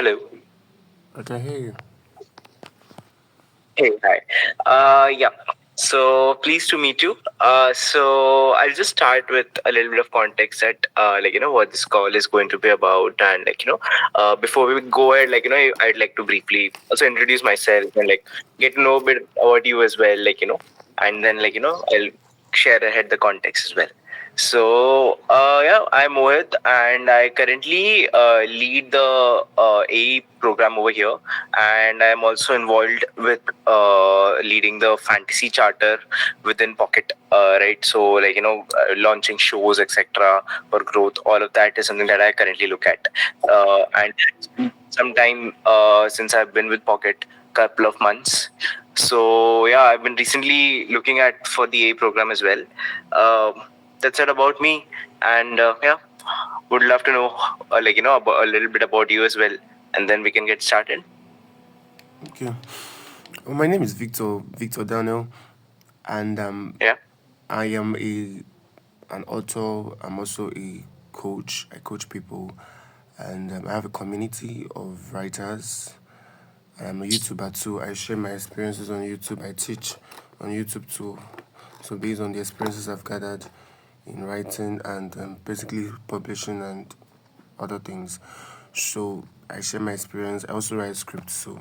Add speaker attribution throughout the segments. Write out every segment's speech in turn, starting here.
Speaker 1: Hello.
Speaker 2: I can hear you.
Speaker 1: Hey, hi. Yeah. So pleased to meet you. So I'll just start with a little bit of context that, what this call is going to be about, and before we go ahead, I'd like to briefly also introduce myself and get to know a bit about you as well, and then I'll share ahead the context as well. So, yeah, I'm Mohit, and I currently lead the AE program over here, and I'm also involved with leading the fantasy charter within Pocket, right? So, launching shows, etc., for growth. All of that is something that I currently look at, and it's been some time since I've been with Pocket, couple of months. So yeah, I've been recently looking at for the A program as well. That's it about me, and yeah, would love to know about, a little bit about you as well, and then we can get started.
Speaker 2: Okay. Well, my name is Victor Daniel, and
Speaker 1: Yeah.
Speaker 2: I am an author. I'm also a coach. I coach people, and I have a community of writers. I'm a YouTuber too. I share my experiences on YouTube. I teach on YouTube too. So based on the experiences I've gathered in writing and basically publishing and other things. So I share my experience. I also write scripts. So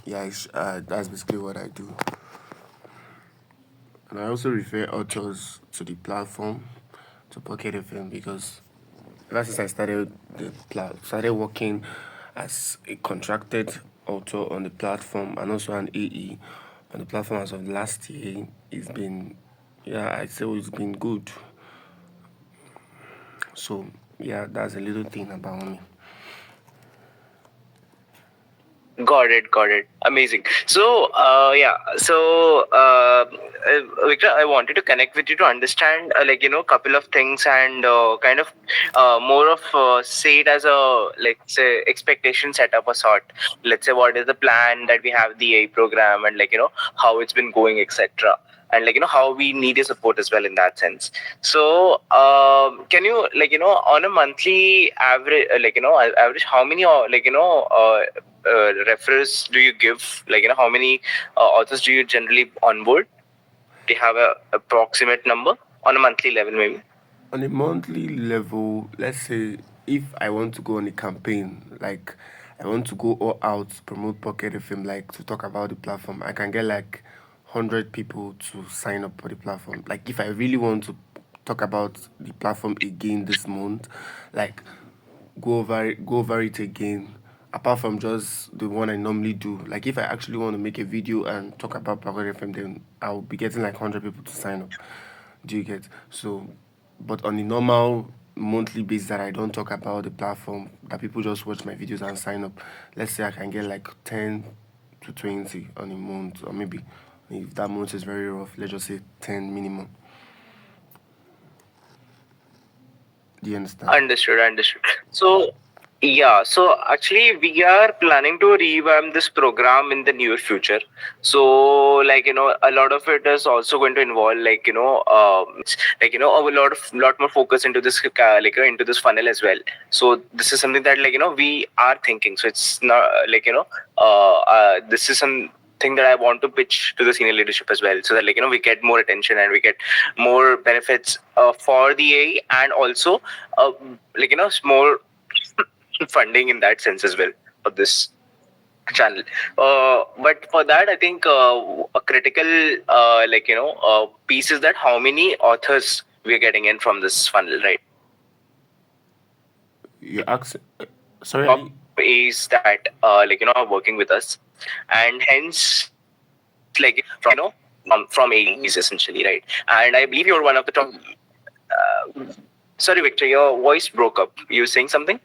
Speaker 2: yeah, that's basically what I do. And I also refer authors to the platform, to Pocketfm, because ever since I started working as a contracted author on the platform and also an AE on the platform as of last year, it's been, yeah, I'd say it's been good. So yeah, that's a little thing about me.
Speaker 1: Got it. Amazing. So, yeah. So, Victor, I wanted to connect with you to understand, couple of things and kind of more of say it as a let's say expectation setup or sort. Let's say what is the plan that we have the A program and how it's been going, etc. And how we need your support as well in that sense. So, can you on a monthly average, average how many referrals do you give? How many authors do you generally onboard? Do you have a approximate number on a monthly level, maybe?
Speaker 2: On a monthly level, let's say if I want to go on a campaign, like I want to go all out to promote Pocket FM, like to talk about the platform, I can get like 100 people to sign up for the platform. Like if I really want to talk about the platform again this month, like go over it again. Apart from just the one I normally do, like if I actually want to make a video and talk about Pocket FM, then I'll be getting like 100 people to sign up. Do you get? So, but on the normal monthly basis that I don't talk about the platform, that people just watch my videos and sign up, let's say I can get like 10 to 20 on a month, or maybe if that month is very rough, let's just say 10 minimum. Do you understand?
Speaker 1: Understood. So, yeah, so actually, we are planning to revamp this program in the near future. So, a lot of it is also going to involve, a lot more focus into this, into this funnel as well. So, this is something that, we are thinking. So, it's not this is some thing that I want to pitch to the senior leadership as well, so that we get more attention and we get more benefits for the A, and also uh, more funding in that sense as well for this channel. But for that, I think a critical piece is that how many authors we're getting in from this funnel, right?
Speaker 2: You ask, sorry,
Speaker 1: Top A's that are working with us, and hence from A's essentially, right? And I believe you're one of the top. Sorry, Victor, your voice broke up. You were saying something?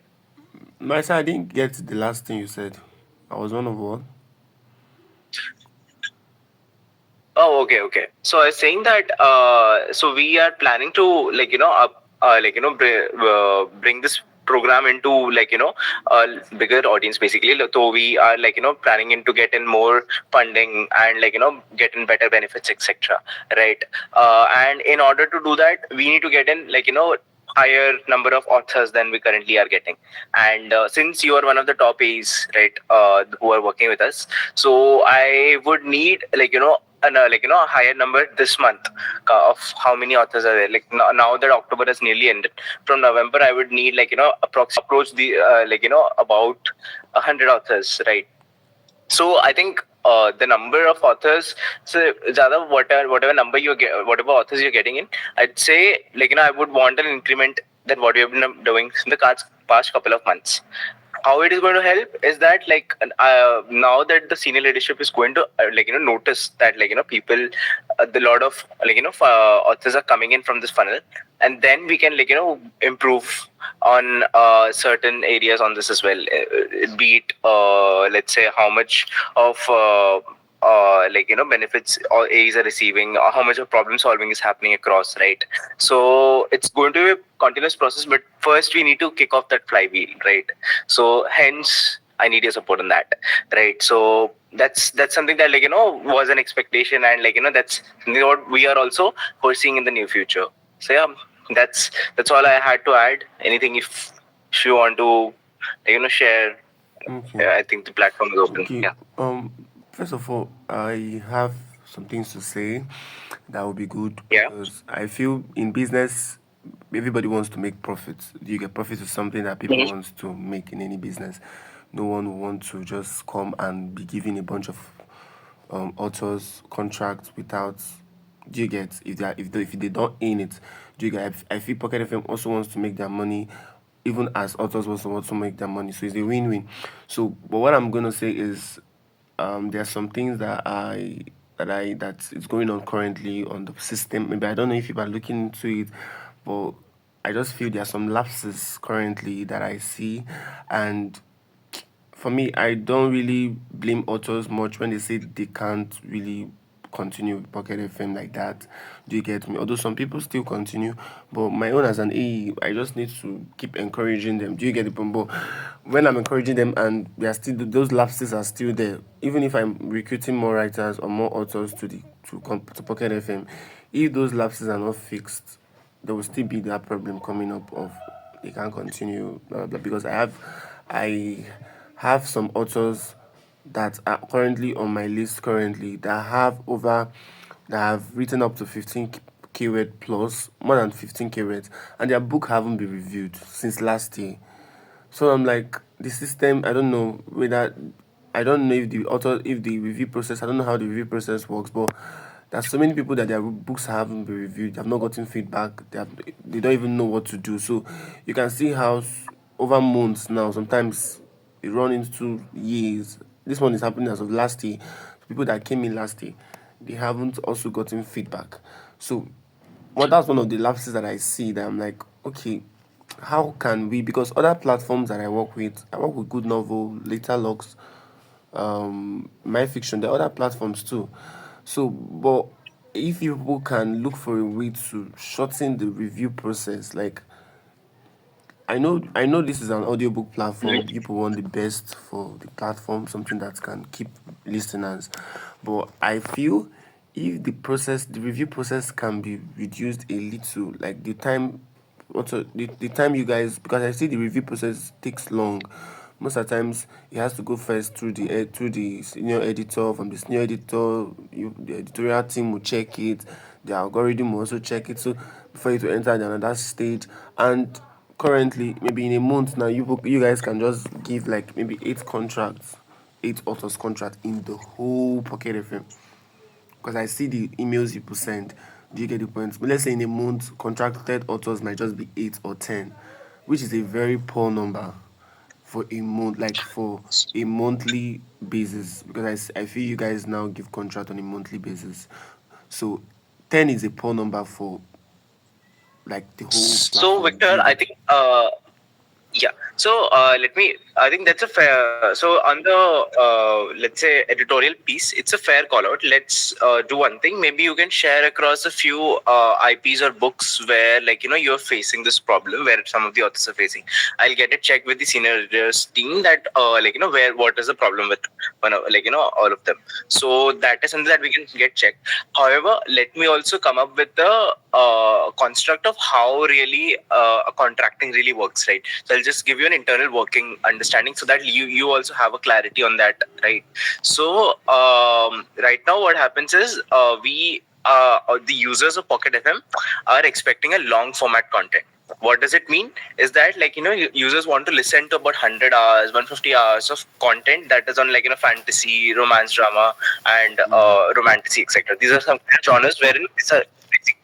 Speaker 2: my side, I didn't get the last thing you said. I was one of what?
Speaker 1: Oh, okay. So I was saying that so we are planning to bring this program into a bigger audience basically. So we are planning into get in more funding and get in better benefits, etc. Right? And in order to do that, we need to get in higher number of authors than we currently are getting. And since you are one of the top A's, right, who are working with us, so I would need a higher number this month of how many authors are there. Like now that October has nearly ended, from November I would need approach the about 100 authors, right? So I think the number of authors, so Jada, whatever number you get, whatever authors you're getting in, I'd say I would want an increment than what we have been doing in the past couple of months. How it is going to help is that now that the senior leadership is going to notice that people, the lot of authors are coming in from this funnel, and then we can improve on certain areas on this as well, be it let's say how much of benefits all A's are receiving, or how much of problem solving is happening across, right? So it's going to be a continuous process, but first we need to kick off that flywheel, right? So hence I need your support on that, right? So that's something that was an expectation, and that's something what we are also foreseeing in the near future. So yeah, that's all I had to add. Anything if you want to share,
Speaker 2: Okay.
Speaker 1: I think the platform is open.
Speaker 2: Okay.
Speaker 1: Yeah.
Speaker 2: First of all, I have some things to say that would be good
Speaker 1: Yeah.
Speaker 2: because I feel in business, everybody wants to make profits. You get profits is something that people
Speaker 1: Mhm.
Speaker 2: wants to make in any business. No one will want to just come and be given a bunch of authors contracts without. Do you get if they don't earn it? Do you get? I feel Pocket FM also wants to make their money, even as authors also want to make their money. So it's a win-win. So, but what I'm gonna say is, there are some things that is going on currently on the system. Maybe I don't know if you are looking into it, but I just feel there are some lapses currently that I see, and for me, I don't really blame authors much when they say they can't really continue with Pocket FM like that. Do you get me? Although some people still continue, but my own as an AE, I just need to keep encouraging them. Do you get the point? But when I'm encouraging them and they are still those lapses are still there, even if I'm recruiting more writers or more authors to Pocket FM, if those lapses are not fixed, there will still be that problem coming up of they can't continue, blah, blah, blah, because I have some authors that are currently on my list currently that have written up to 15 keyword plus, more than 15 keywords, and their book haven't been reviewed since last year. So I'm like, the system, I don't know whether, I don't know if the author, if the review process, I don't know how the review process works, but there's so many people that their books haven't been reviewed, they have not gotten feedback, they don't even know what to do. So you can see how over months now, sometimes it run into years. This one is happening as of last year. People that came in last year, they haven't also gotten feedback. So that's one of the lapses that I see that I'm like, okay, how can we? Because other platforms that I work with Good Novel, Later Locks, My Fiction, there are other platforms too. So, but if people can look for a way to shorten the review process, like I know this is an audiobook platform. People want the best for the platform, something that can keep listeners. But I feel if the review process can be reduced a little, like the time, also the time you guys, because I see the review process takes long. Most of the times it has to go first through the senior editor. From the senior editor, the editorial team will check it. The algorithm will also check it. So before you to enter the another stage, and currently maybe in a month now, you guys can just give like maybe 8 contracts, 8 authors contract in the whole Pocket FM. Because I see the emails people send. Do you get the point? But let's say in a month, contracted authors might just be 8 or 10, which is a very poor number for a month, like for a monthly basis. Because I feel you guys now give contract on a monthly basis. So 10 is a poor number for like the whole
Speaker 1: So
Speaker 2: platform. Do
Speaker 1: Victor,
Speaker 2: you
Speaker 1: I
Speaker 2: get?
Speaker 1: think yeah. So let me I think that's a fair. So on the let's say editorial piece, it's a fair call out. Let's do one thing. Maybe you can share across a few IPs or books where you're facing this problem, where some of the authors are facing. I'll get it checked with the senior editors team that where what is the problem with one of all of them. So that is something that we can get checked. However, let me also come up with the construct of how really a contracting really works, right? So I'll just give you an internal working understanding so that you also have a clarity on that, right? So right now, what happens is we the users of Pocket FM are expecting a long format content. What does it mean? Is that users want to listen to about 100 hours, 150 hours of content that is on fantasy, romance, drama, and romantasy, etc. These are some genres wherein these are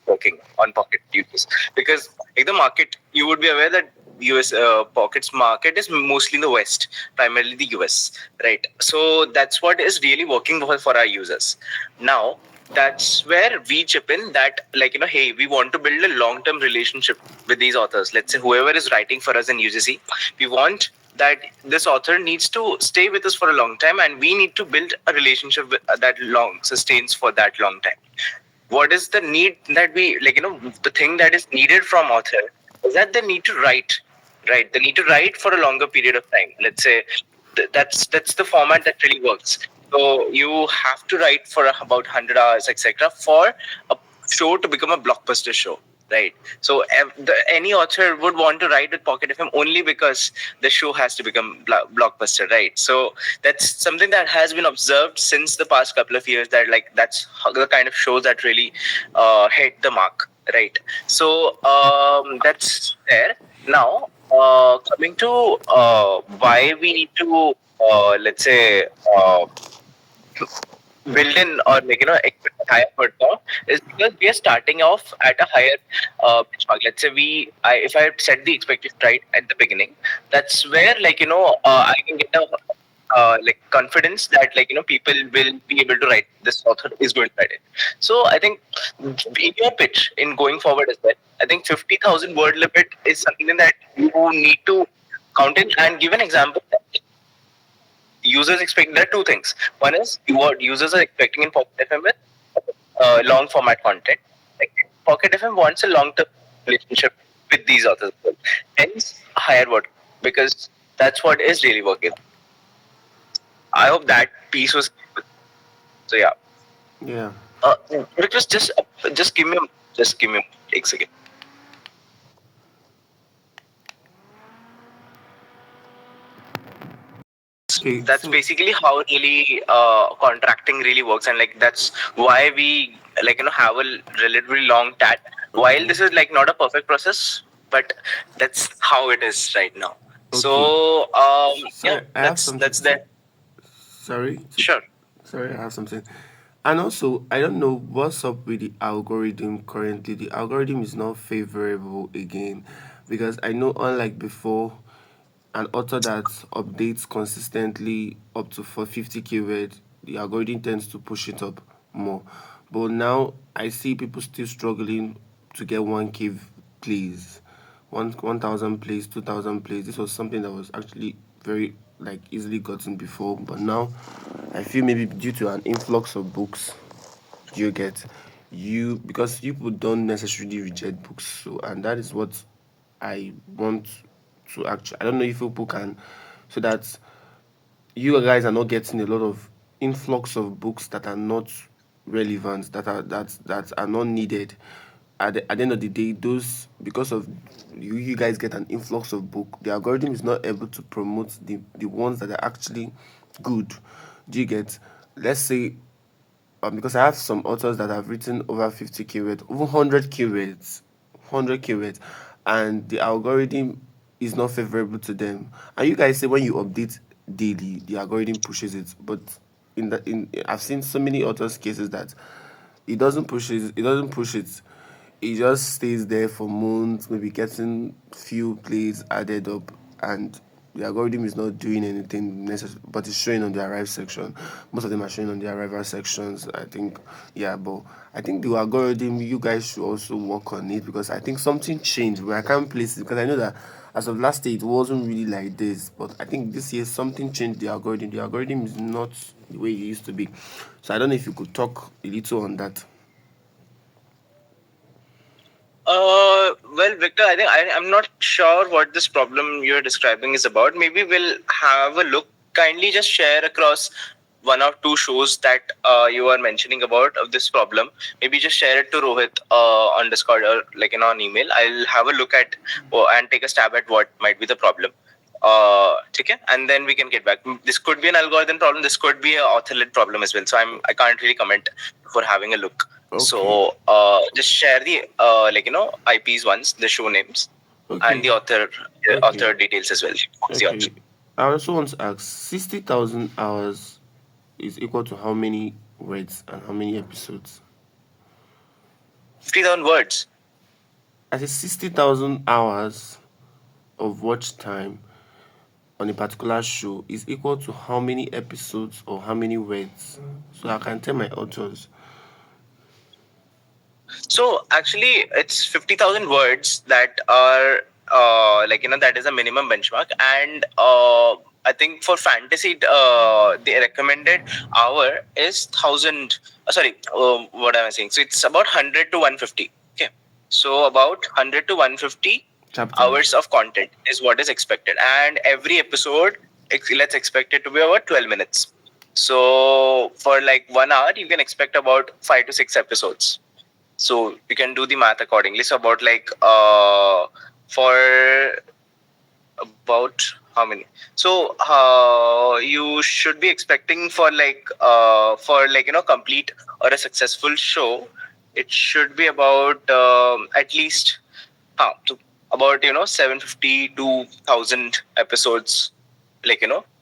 Speaker 1: working on Pocket users, because the market, you would be aware that US Pockets market is mostly in the West, primarily the US, right? So that's what is really working for our users. Now, that's where we chip in, that hey, we want to build a long term relationship with these authors. Let's say whoever is writing for us in UGC, we want that this author needs to stay with us for a long time, and we need to build a relationship that long sustains for that long time. What is the need that we the thing that is needed from author is that they need to write, right? They need to write for a longer period of time. Let's say that's the format that really works. So you have to write for about 100 hours, etc., for a show to become a blockbuster show, right? So any author would want to write with Pocket FM only because the show has to become blockbuster, right? So that's something that has been observed since the past couple of years, that that's how the kind of shows that really hit the mark, right? So that's there. Now coming to why we need to let's say build in, or expect a higher word count, is because we are starting off at a higher benchmark. Let's say if I set the expectation right at the beginning, that's where I can get a confidence that people will be able to write, this author is going to write it. So I think in your pitch in going forward as well, I think 50,000 word limit is something that you need to count in, and give an example. Users expect, there are two things. One is what users are expecting in Pocket FM with long format content. Like Pocket FM wants a long term relationship with these authors, hence a higher word, because that's what is really working. I hope that piece was so. Yeah.
Speaker 2: Yeah.
Speaker 1: Request, just give me a second.
Speaker 2: Okay.
Speaker 1: That's
Speaker 2: So
Speaker 1: basically how really contracting really works, and that's why we have a relatively long tat. While
Speaker 2: okay.
Speaker 1: this is not a perfect process, but that's how it is right now.
Speaker 2: Okay.
Speaker 1: So yeah,
Speaker 2: Sorry, I have something
Speaker 1: that's
Speaker 2: to say.
Speaker 1: that.
Speaker 2: Sorry.
Speaker 1: Sure.
Speaker 2: Sorry, I have something. And also, I don't know what's up with the algorithm currently. The algorithm is not favorable again, because I know, unlike before, an author that updates consistently up to 450 keywords, the algorithm tends to push it up more. But now I see people still struggling to get 1K plays, 1,000 plays, 2,000 plays. This was something that was actually very like easily gotten before, but now I feel maybe due to an influx of books, you get you because people don't necessarily reject books. So, and that is what I want to actually. I don't know if people can, so that you guys are not getting a lot of influx of books that are not relevant, that are not needed. At the end of the day, those, because of you guys get an influx of book, the algorithm is not able to promote the ones that are actually good. Do you get? Let's say, because I have some authors that have written over 50 keywords, over 100 keywords, 100 keywords, and the algorithm is not favorable to them. And you guys say when you update daily, the algorithm pushes it. But I've seen so many authors cases that it doesn't push it. It just stays there for months, maybe getting few plays added up, and the algorithm is not doing anything necessary, but it's showing on the arrive section. Most of them are showing on the arrival sections, I think. Yeah, but I think the algorithm, you guys should also work on it, because I think something changed where I can't place it, because I know that as of last year, it wasn't really like this. But I think this year something changed the algorithm. The algorithm is not the way it used to be. So I don't know if you could talk a little on that.
Speaker 1: Well, Victor, I'm not sure what this problem you're describing is about. Maybe we'll have a look. Kindly just share across one or two shows that you are mentioning about of this problem. Maybe just share it to Rohit on Discord or on email. I'll have a look at and take a stab at what might be the problem. Okay, and then we can get back. This could be an algorithm problem. This could be an author-led problem as well. So I can't really comment before having a look.
Speaker 2: Okay.
Speaker 1: So just share the IPs once, the show names, and
Speaker 2: Okay.
Speaker 1: the author
Speaker 2: Okay.
Speaker 1: details as well. Who's the author?
Speaker 2: Okay. I also want to ask 60,000 hours is equal to how many words and how many episodes?
Speaker 1: 50,000 words.
Speaker 2: I said 60,000 hours of watch time on a particular show is equal to how many episodes or how many words. So I can tell my authors.
Speaker 1: So actually, it's 50,000 words that are that is a minimum benchmark, and I think for fantasy, the recommended hour is 1,000. Sorry, what am I saying? So it's about 100 to 150. Okay, so about 100 to 150
Speaker 2: Chapters.
Speaker 1: hours of content is what is expected, and every episode, let's expect it to be about 12 minutes. So for like 1 hour, you can expect about 5 to 6 episodes. So you can do the math accordingly. So about for about how many? So you should be expecting for complete or a successful show, it should be about at least so about 750 to 1,000 episodes,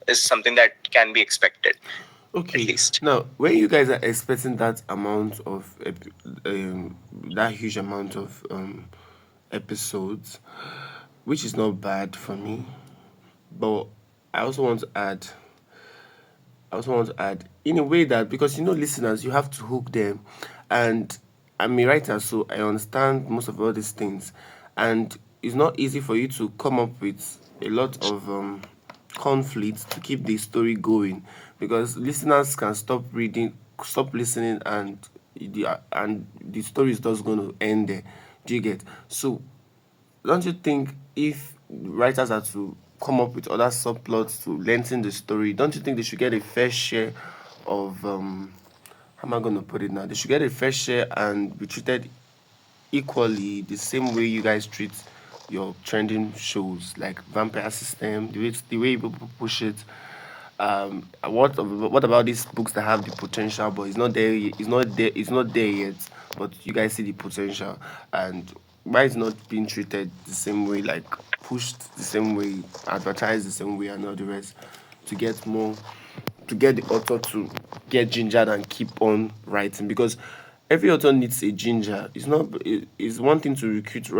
Speaker 1: is something that can be expected at
Speaker 2: Okay.
Speaker 1: least.
Speaker 2: Now, when you guys are expecting that amount of that huge amount of episodes, which is not bad for me, but I also want to add I also want to add in a way that because listeners, you have to hook them, and I'm a writer, so I understand most of all these things, and it's not easy for you to come up with a lot of conflicts to keep the story going because listeners can stop reading, stop listening, and the story is just going to end there. Do you get? So don't you think if writers are to come up with other subplots to lengthen the story, don't you think they should get a fair share of how am I gonna put it now? They should get a fair share and be treated equally the same way you guys treat your trending shows like Vampire System, the way people push it. What about these books that have the potential but it's not there it's not there yet, but you guys see the potential, and why is not being treated the same way, like pushed the same way, advertised the same way, and all the rest, to get more, to get the author to get gingered and keep on writing, because every author needs a ginger. It's not it's one thing to recruit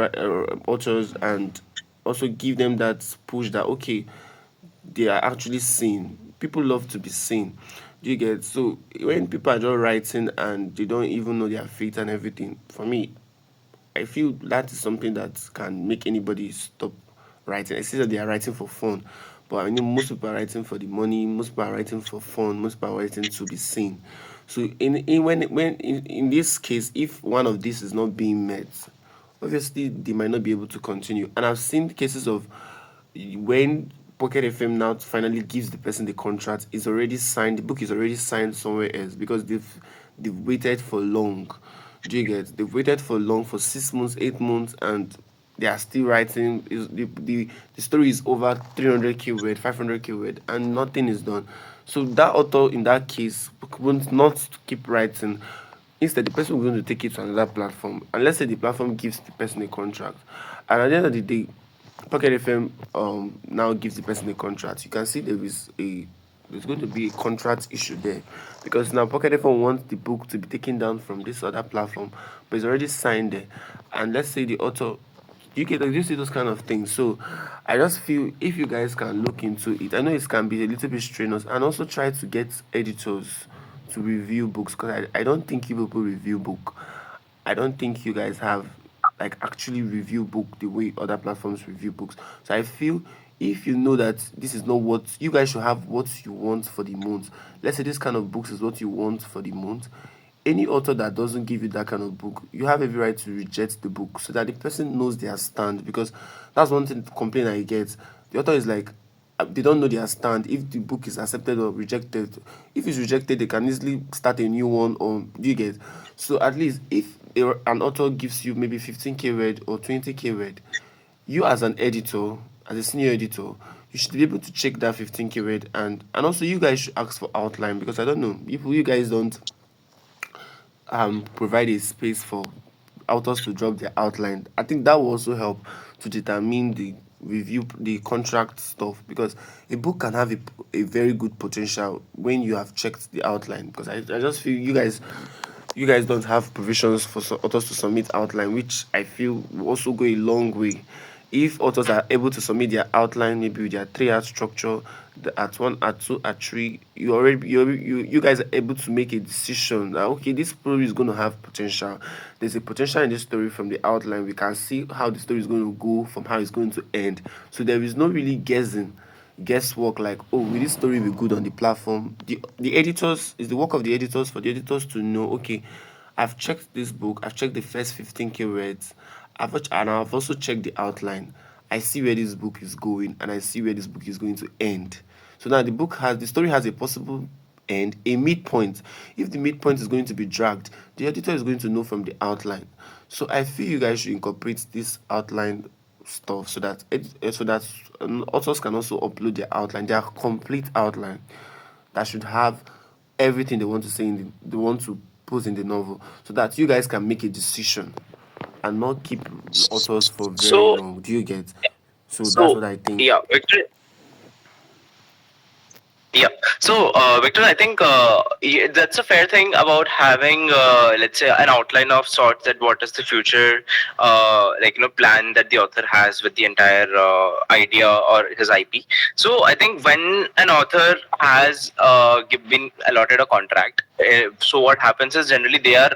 Speaker 2: authors and also give them that push that okay, they are actually seen. People love to be seen. Do you get? So when people are just writing and they don't even know their fate and everything, for me, I feel that is something that can make anybody stop writing. I see that they are writing for fun, but I know most people are writing for the money. Most people are writing for fun. Most people are writing to be seen. So in this case, if one of these is not being met, obviously they might not be able to continue. And I've seen cases of when Pocket FM now finally gives the person the contract, it's already signed. The book is already signed somewhere else because they've waited for long. Do you get? They've waited for long, for 6 months, 8 months, and they are still writing. The story is over 300k word, 500k word, and nothing is done. So that author in that case wants not to keep writing. Instead, the person will going to take it to another platform. And let's say the platform gives the person a contract. And at the end of the day, Pocket FM now gives the person a contract. You can see there's going to be a contract issue there because now Pocket FM wants the book to be taken down from this other platform, but it's already signed there. And let's say the author, you see those kind of things. So I just feel if you guys can look into it, I know it can be a little bit strenuous, and also try to get editors to review books because I don't think you people review book. I don't think you guys have. like actually review book the way other platforms review books. So I feel if you know that this is not what you guys should have, what you want for the month. Let's say this kind of books is what you want for the month. Any author that doesn't give you that kind of book, you have every right to reject the book so that the person knows their stand. Because that's one thing complaint I get. The author is like, they don't know their stand. If the book is accepted or rejected, if it's rejected, they can easily start a new one. Or do you get? So at least if an author gives you maybe 15K read or 20K read, you as an editor, as a senior editor, you should be able to check that 15K read, and also you guys should ask for outline. Because I don't know if you guys don't provide a space for authors to drop their outline. I think that will also help to determine the review, the contract stuff, because a book can have a very good potential when you have checked the outline. Because I just feel you guys don't have provisions for authors to submit outline, which I feel will also go a long way. If authors are able to submit their outline, maybe with their three-act structure, the Act 1, Act 2, Act 3, you guys are able to make a decision that okay, this story is going to have potential. There's a potential in this story from the outline. We can see how the story is going to go, from how it's going to end. So there is no really guesswork like, oh, will this story be good on the platform? The editors, is the work of the editors for the editors to know, okay, I've checked this book, I've checked the first 15K words, and I've also checked the outline. I see where this book is going, and I see where this book is going to end. So now the story has a possible end, a midpoint. If the midpoint is going to be dragged, the editor is going to know from the outline. So I feel you guys should incorporate this outline stuff so that authors can also upload their outline, their complete outline, that should have everything they want to say they want to put in the novel, so that you guys can make a decision and not keep authors for very
Speaker 1: So
Speaker 2: long. Do you get? So that's
Speaker 1: so
Speaker 2: what I think.
Speaker 1: yeah, Victor. Yeah. So, Victor, I think that's a fair thing about having, let's say, an outline of sorts that what is the future, plan that the author has with the entire idea or his IP. So, I think when an author has been allotted a contract, so what happens is generally they are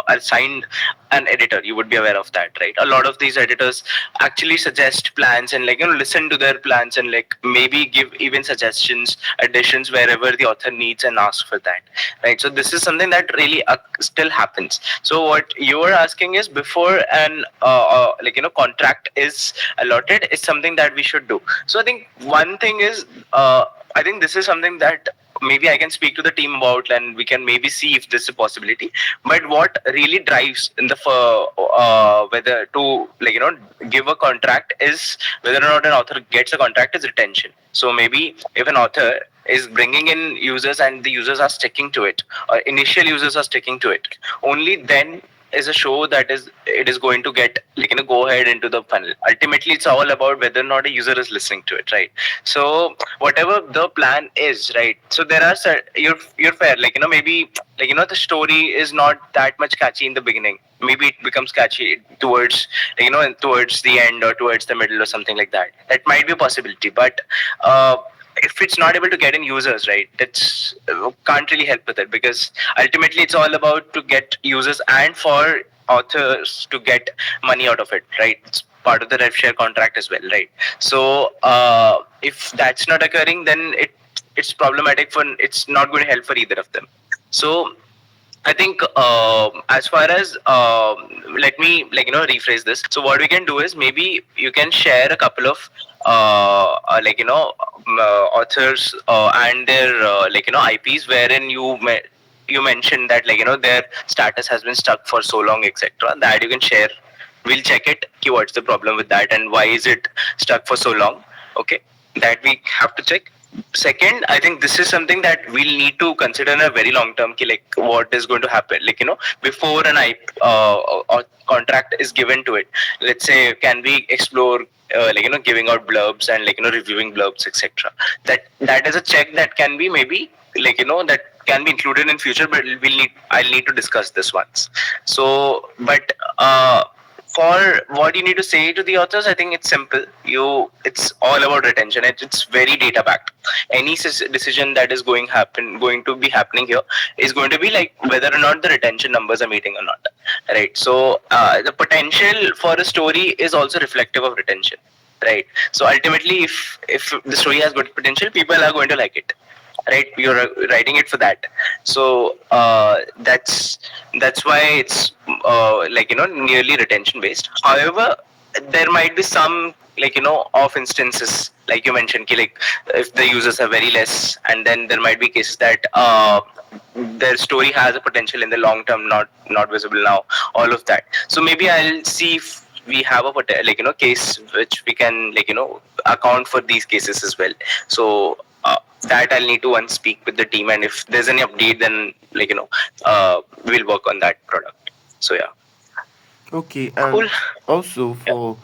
Speaker 1: assigned an editor. You would be aware of that, right? A lot of these editors actually suggest plans and listen to their plans and maybe give even suggestions, additions wherever the author needs and ask for that, right? So this is something that really still happens. So what you are asking is before an contract is allotted is something that we should do. So I think one thing is I think this is something that maybe I can speak to the team about, and we can maybe see if this is a possibility. But what really drives in the whether to give a contract is whether or not an author gets a contract is retention. So maybe if an author is bringing in users and the users are sticking to it, or initial users are sticking to it, only then is a show that is going to get go ahead into the funnel. Ultimately, it's all about whether or not a user is listening to it, right? So whatever the plan is, right? So there are you're fair, maybe the story is not that much catchy in the beginning. Maybe it becomes catchy towards towards the end or towards the middle or something like that. That might be a possibility, but if it's not able to get in users, right, that's can't really help with it, because ultimately it's all about to get users and for authors to get money out of it, right? It's part of the rev share contract as well, right? So if that's not occurring, then it's problematic for, it's not going to help for either of them. So I think as far as let me rephrase this. So what we can do is maybe you can share a couple of authors and their IPs wherein you mentioned that their status has been stuck for so long, etc. That you can share. We'll check it. What's the problem with that and why is it stuck for so long? Okay, that we have to check. Second, I think this is something that we'll need to consider in a very long term, what is going to happen, before an or contract is given to it. Let's say, can we explore giving out blurbs and reviewing blurbs, etc. That is a check that can be maybe that can be included in future, but I'll need to discuss this once. So but for what you need to say to the authors, I think it's simple. It's all about retention. It's very data backed. Any decision that is going to be happening here is going to be like whether or not the retention numbers are meeting or not, right? So the potential for a story is also reflective of retention, right? So ultimately, if the story has good potential, people are going to like it, right? You're writing it for that. So that's why it's nearly retention based. However, there might be some off instances, like you mentioned, like if the users are very less, and then there might be cases that their story has a potential in the long term, not visible now, all of that. So maybe I'll see if we have a case which we can account for these cases as well. So that I'll need to once speak with the team, and if there's any update, then we'll work on that product. So yeah,
Speaker 2: Okay,
Speaker 1: cool.
Speaker 2: and also
Speaker 1: Yeah.
Speaker 2: for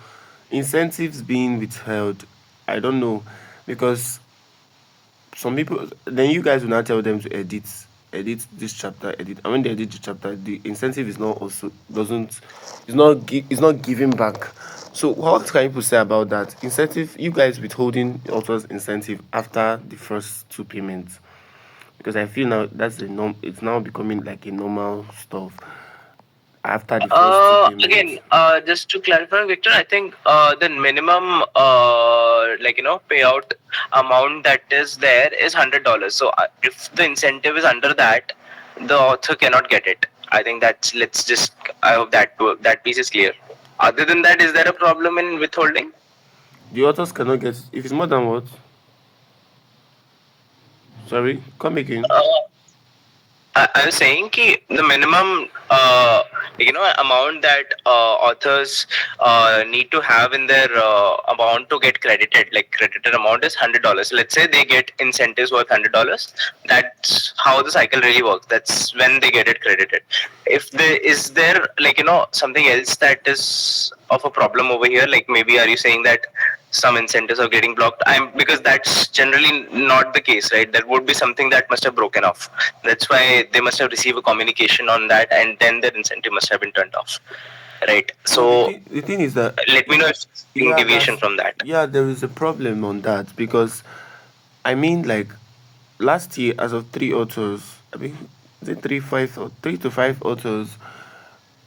Speaker 2: incentives being withheld, I don't know, because some people, then you guys will not tell them to edit this chapter, edit, and when they edit the chapter, the incentive is not also doesn't, it's not giving back. So what can people say about that incentive? You guys withholding authors incentive after the first two payments, because I feel now that's a norm. It's now becoming like a normal stuff after the first two
Speaker 1: Again,
Speaker 2: payments.
Speaker 1: just to clarify, Victor, I think the minimum, payout amount that is there is $100. So if the incentive is under that, the author cannot get it. I think that's. Let's just. I hope that piece is clear. Other than that, is there a problem in withholding?
Speaker 2: The authors cannot get if it's more than what? Sorry, come again.
Speaker 1: Uh, I was saying ki the minimum amount that authors need to have in their amount to get credited, like credited amount is $100. Let's say they get incentives worth $100. That's how the cycle really works. That's when they get it credited. If there is there something else that is of a problem over here, like maybe are you saying that some incentives are getting blocked? I'm because that's generally not the case, right? There would be something that must have broken off. That's why they must have received a communication on that, and then their incentive must have been turned off, right?
Speaker 2: No,
Speaker 1: So
Speaker 2: the thing is that
Speaker 1: let me know if any
Speaker 2: yeah,
Speaker 1: deviation from that.
Speaker 2: there is a problem on that because I mean like last year as of three authors, I mean is it three five or three to five authors,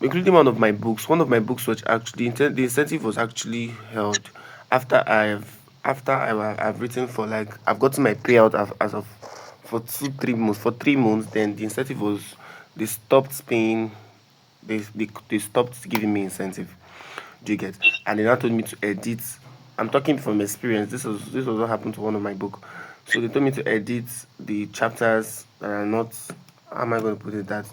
Speaker 2: including one of my books was actually the incentive was actually held after I've written for like I've gotten my payout as of for 2 3 months for 3 months, then the incentive was they stopped paying they stopped giving me incentive. Do you get? And they now told me to edit. I'm talking from experience. This was what happened to one of my book. So they told me to edit the chapters that are not. How am I going to put it? That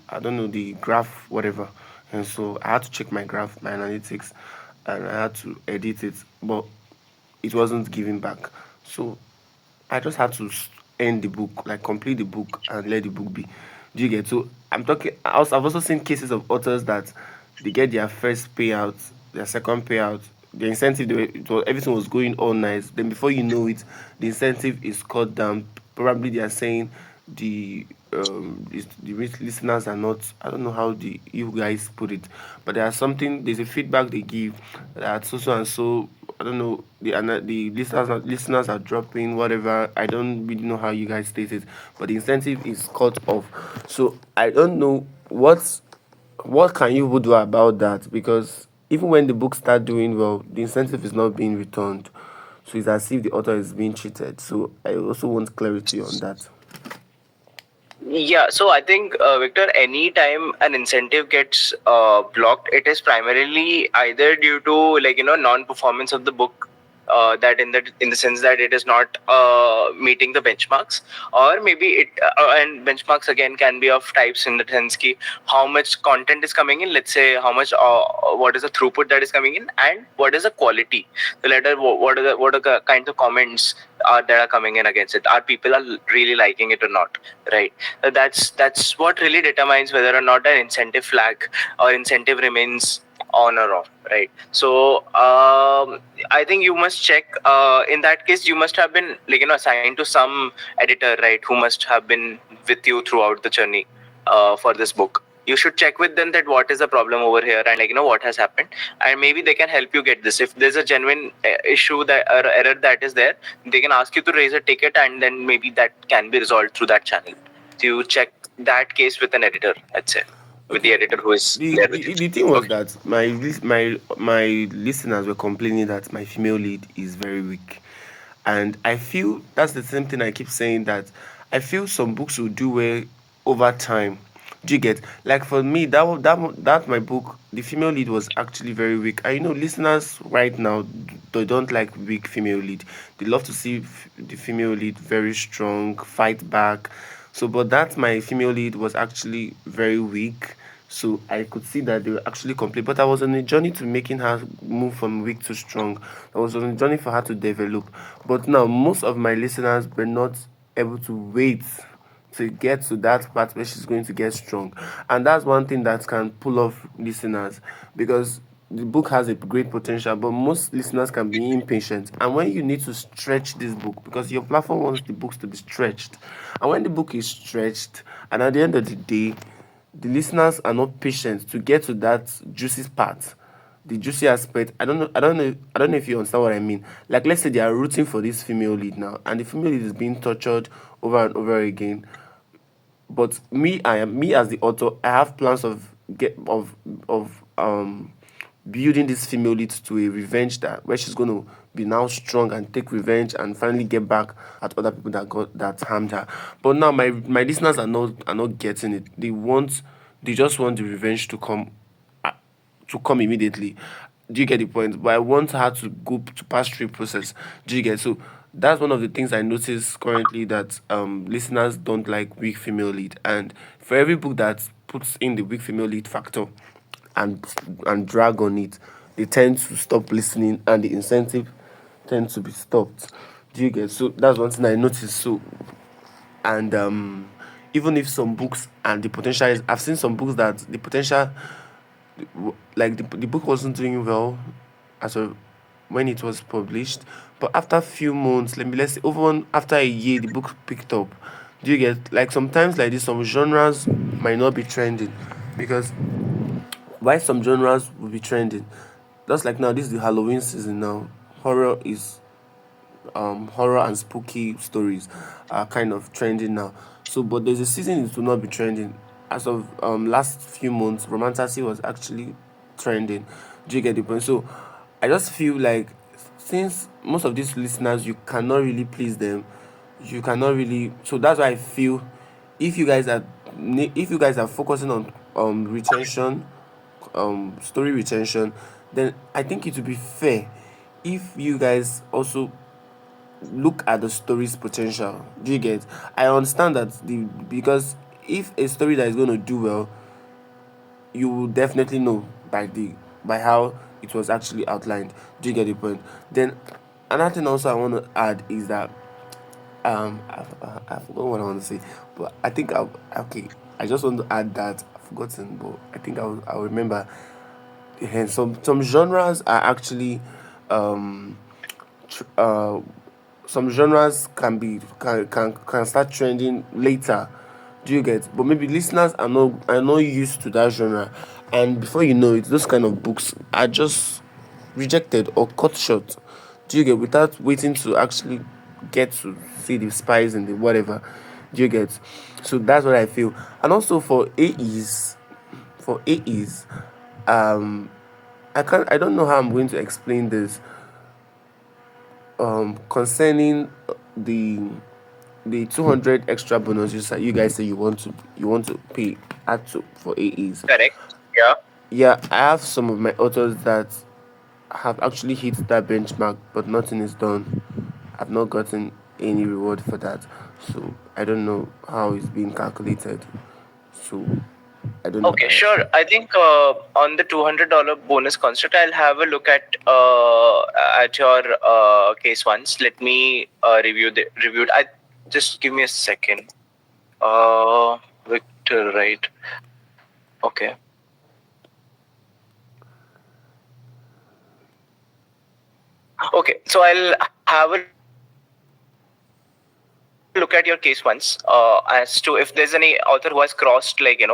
Speaker 2: I don't know the graph, whatever. And so I had to check my graph, my analytics, and I had to edit it, but it wasn't giving back. So I just had to end the book, like complete the book and let the book be. Do you get? So I'm talking. I've also seen cases of authors that they get their first payout, their second payout, the incentive. Everything was going all nice. Then before you know it, the incentive is cut down. Probably they are saying the listeners are not. I don't know how you guys put it, but there are something. There's a feedback they give that so and so. I don't know the listeners are dropping whatever. I don't really know how you guys state it, but the incentive is cut off. So I don't know what can you do about that, because even when the books start doing well, the incentive is not being returned. So it's as if the author is being cheated. So I also want clarity on that.
Speaker 1: Yeah, so I think Victor, anytime an incentive gets blocked, it is primarily either due to non-performance of the book, that in the sense that it is not meeting the benchmarks, or maybe it and benchmarks again can be of types in the sense ki how much content is coming in. Let's say how much what is the throughput that is coming in, and what is the quality. The letter, what are the kinds of comments that are coming in against it. Are people are really liking it or not, right? That's what really determines whether or not an incentive flag or incentive remains on or off, right? So I think you must check. In that case, you must have been assigned to some editor, right, who must have been with you throughout the journey for this book. you should check with them that what is the problem over here, and what has happened, and maybe they can help you get this. If there's a genuine issue that or error that is there, they can ask you to raise a ticket, and then maybe that can be resolved through that channel. So you check that case with an editor, I'd say, with the
Speaker 2: Okay.
Speaker 1: editor who is
Speaker 2: The,
Speaker 1: there with
Speaker 2: the
Speaker 1: you.
Speaker 2: the thing was
Speaker 1: Okay.
Speaker 2: that my listeners were complaining that my female lead is very weak, and I feel that's the same thing I keep saying, that I feel some books will do well over time. Do you get, like, for me, that my book, the female lead was actually very weak. And listeners right now, they don't like weak female lead. They love to see the female lead very strong, fight back. So, but that my female lead was actually very weak. So I could see that they were actually complete. But I was on a journey to making her move from weak to strong. I was on a journey for her to develop. But now most of my listeners were not able to wait to get to that part where she's going to get strong. And that's one thing that can pull off listeners, because the book has a great potential, but most listeners can be impatient. And when you need to stretch this book, because your platform wants the books to be stretched, and when the book is stretched, and at the end of the day, the listeners are not patient to get to that juicy part, the juicy aspect. I don't know if you understand what I mean. Like, let's say they are rooting for this female lead now, and the female lead is being tortured over and over again. But me as the author, I have plans of get of building this female lead to a revenge, that where she's going to be now strong and take revenge and finally get back at other people that harmed her. But now my listeners are not getting it. They just want the revenge to come immediately. Do you get the point? But I want her to go to pass through a process. Do you get? So that's one of the things I notice currently, that listeners don't like weak female lead, and for every book that puts in the weak female lead factor and drag on it, they tend to stop listening, and the incentive tends to be stopped. Do you get? So that's one thing I noticed. So, and even if some books and the potential is, I've seen some books that the potential, like the book wasn't doing well as of when it was published, but after a few months, let's say over after a year, the book picked up. Do you get, like, sometimes like this, some genres might not be trending, because why some genres will be trending, just like now, this is the Halloween season now. Horror and spooky stories are kind of trending now. So, but there's a season it will not be trending. As of last few months, romantasy was actually trending. Do you get the point? So, I just feel like, since most of these listeners, you cannot really please them, you cannot really. So that's why I feel, if you guys are if you guys are focusing on retention, story retention, then I think it would be fair if you guys also look at the story's potential. Do you get? I understand that because if a story that is going to do well, you will definitely know by how it was actually outlined. Do you get the point? Then another thing also I want to add is that I forgot what I want to say, but I think okay. I just want to add that I've forgotten, but I think I'll remember. Some genres are actually um tr- uh some genres can start trending later. Do you get? But maybe listeners are not used to that genre, and before you know it, those kind of books are just rejected or cut short. Do you get? Without waiting to actually get to see the spice and the whatever. Do you get? So that's what I feel. And also for AEs, um I don't know how I'm going to explain this, concerning the 200 extra bonuses that you guys say you want to pay add to for AEs.
Speaker 1: Correct. Yeah.
Speaker 2: Yeah, I have some of my authors that have actually hit that benchmark, but nothing is done. I've not gotten any reward for that, so I don't know how it's being calculated. So I don't know.
Speaker 1: Okay, sure. I think on the $200 bonus construct, I'll have a look at your case once. Let me review it. I just give me a second. Victor, right? Okay. Okay. So I'll have a look at your case once. look at your case once as to if there's any author who has crossed 30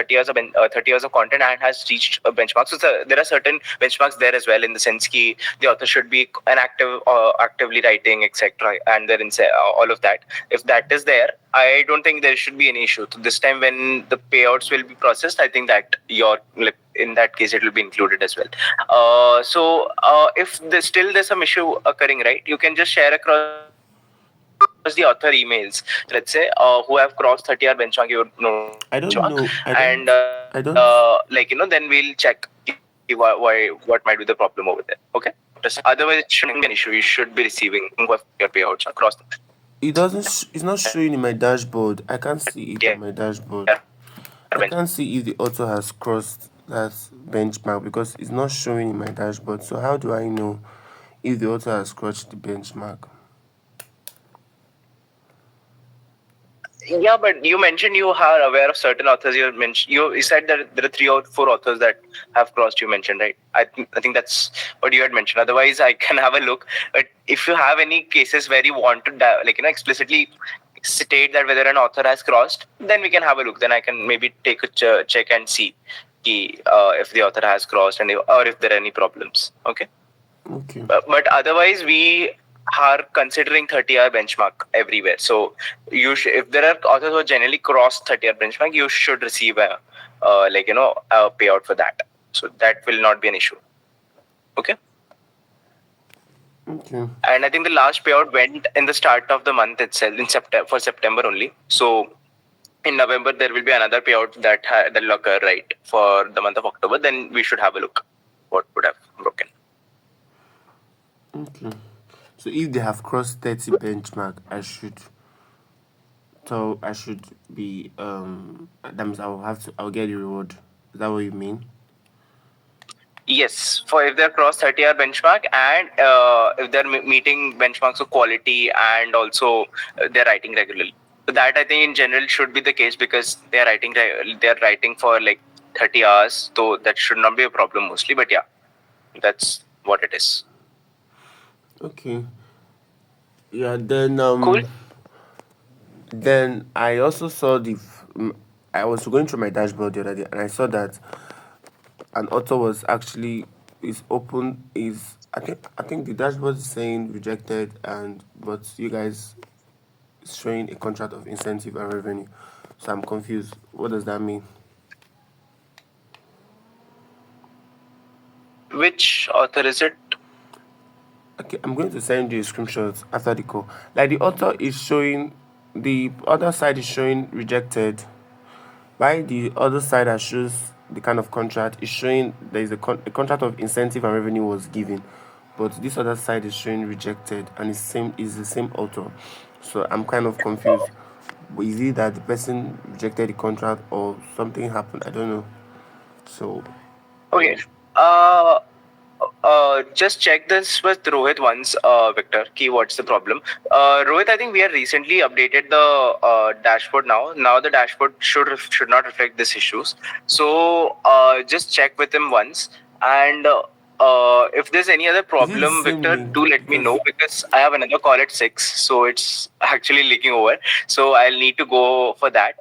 Speaker 1: years of content and has reached a benchmark. So there are certain benchmarks there as well, in the sense that the author should be an actively writing, etc., and then all of that. If that is there, I don't think there should be any issue. So this time when the payouts will be processed, I think that your, like, in that case it will be included as well. If there's some issue occurring, right, you can just share across the author emails, let's say, who have crossed 30-hour benchmark, your note down,
Speaker 2: I
Speaker 1: and
Speaker 2: don't know. I don't.
Speaker 1: then we'll check why what might be the problem over there. Okay, otherwise it shouldn't be an issue. You should be receiving your payouts across the
Speaker 2: It doesn't. It's not showing in my dashboard. I can't see it on my
Speaker 1: 30-hour
Speaker 2: dashboard.
Speaker 1: benchmark.
Speaker 2: I can't see if the author has crossed that benchmark because it's not showing in my dashboard. So how do I know if the author has crossed the benchmark?
Speaker 1: Yeah, but you mentioned you are aware of certain authors. You said that there are 3 or 4 authors that have crossed. You mentioned, right? I think that's what you had mentioned. Otherwise, I can have a look. But if you have any cases where you want to explicitly state that whether an author has crossed, then we can have a look. Then I can maybe take a check and see if the author has crossed, or if there are any problems. Okay.
Speaker 2: Okay.
Speaker 1: But otherwise, we are considering 30-hour benchmark everywhere. So if there are authors who generally cross 30-hour benchmark, you should receive a payout for that. So that will not be an issue. Okay.
Speaker 2: Okay.
Speaker 1: And I think the last payout went in the start of the month itself, in September, for September only. So in November there will be another payout that will occur, right, for the month of October. Then we should have a look what would have broken.
Speaker 2: Okay. So if they have crossed 30 benchmark, I should be that means I'll get the reward. Is that what you mean?
Speaker 1: Yes, for if they're cross 30-hour benchmark, and if they're meeting benchmarks of quality, and also they're writing regularly. So that, I think, in general should be the case, because they're writing for like 30 hours, so that should not be a problem mostly. But yeah, that's what it is.
Speaker 2: Okay. Yeah, then
Speaker 1: Cool.
Speaker 2: then I also saw I was going through my dashboard the other day and I saw that an author was actually is open is I think the dashboard is saying rejected and but you guys showing a contract of incentive and revenue. So I'm confused. What does that mean?
Speaker 1: Which author is it?
Speaker 2: Okay, I'm going to send you a screenshot after the call. Like the author is showing the other side is showing rejected. Why the other side that shows the kind of contract is showing there is a contract of incentive and revenue was given, but this other side is showing rejected and it's same is the same author. So I'm kind of confused. Is it that the person rejected the contract or something happened? I don't know. So
Speaker 1: Okay. Uh, just check this with Rohit once, Victor. Key, what's the problem? Rohit, I think we have recently updated the dashboard now. Now the dashboard should not reflect these issues. So just check with him once, and if there's any other
Speaker 2: is it the
Speaker 1: problem,
Speaker 2: same
Speaker 1: Victor,
Speaker 2: link?
Speaker 1: do let me know,
Speaker 2: Because
Speaker 1: because I have another call at 6, so it's actually leaking over. So I'll need to go for that.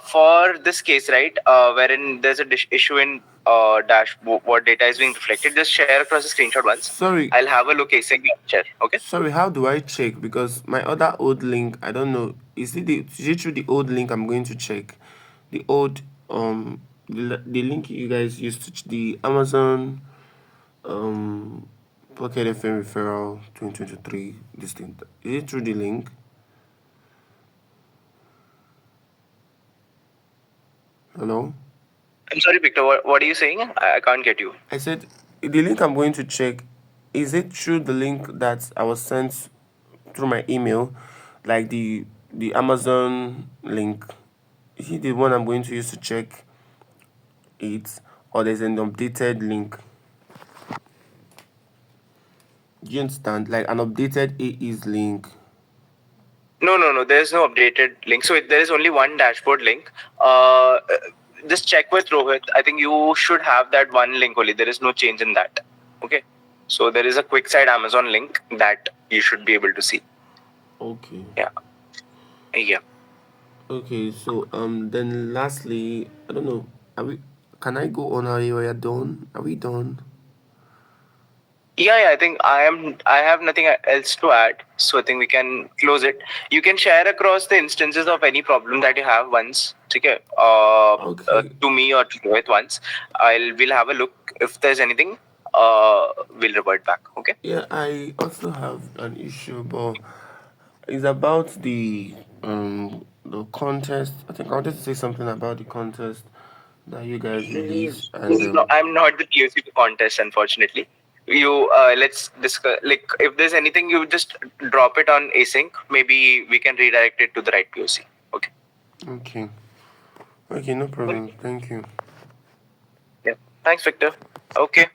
Speaker 1: For this case, right, wherein there's a issue in what data is being reflected, just share across a screenshot once.
Speaker 2: sorry,
Speaker 1: I'll have a look asap share. Okay.
Speaker 2: sorry, how do I check? Because my other old link, I don't know. Is it through the old link I'm going to check? The old the link you guys used the Amazon um Pocket FM referral 2023 this thing. Is it through the link? Hello?
Speaker 1: I'm sorry, Victor. What are you saying? I can't get you.
Speaker 2: I said the link I'm going to check, is it through the link that I was sent through my email, like the Amazon link? Is it the one I'm going to use to check it, or there's an updated link? Do you understand? Like an updated AE's link.
Speaker 1: No. There's no updated link. So there is only one dashboard link. Uh, just check with Rohit. I think you should have that one link only. There is no change in that. Okay. So there is a quick side Amazon link that you should be able to see.
Speaker 2: Okay.
Speaker 1: Yeah, yeah.
Speaker 2: Okay. So then lastly, I don't know. Are we? Can I go on? Are you done? Are we done?
Speaker 1: Yeah, I think I am. I have nothing else to add, so I think we can close it. You can share across the instances of any problem that you have once, okay?
Speaker 2: Okay.
Speaker 1: To me or to Rohit once. We'll have a look. If there's anything, we'll revert back. Okay.
Speaker 2: Yeah, I also have an issue, but it's about the contest. I think I wanted to say something about the contest that you guys released, and
Speaker 1: No, I'm not the POC to contest, unfortunately. You let's discuss. Like, if there's anything, you just drop it on async. Maybe we can redirect it to the right POC. Okay.
Speaker 2: okay, okay, no
Speaker 1: Cool.
Speaker 2: problem. Thank you.
Speaker 1: Yeah. Thanks, Victor. Okay.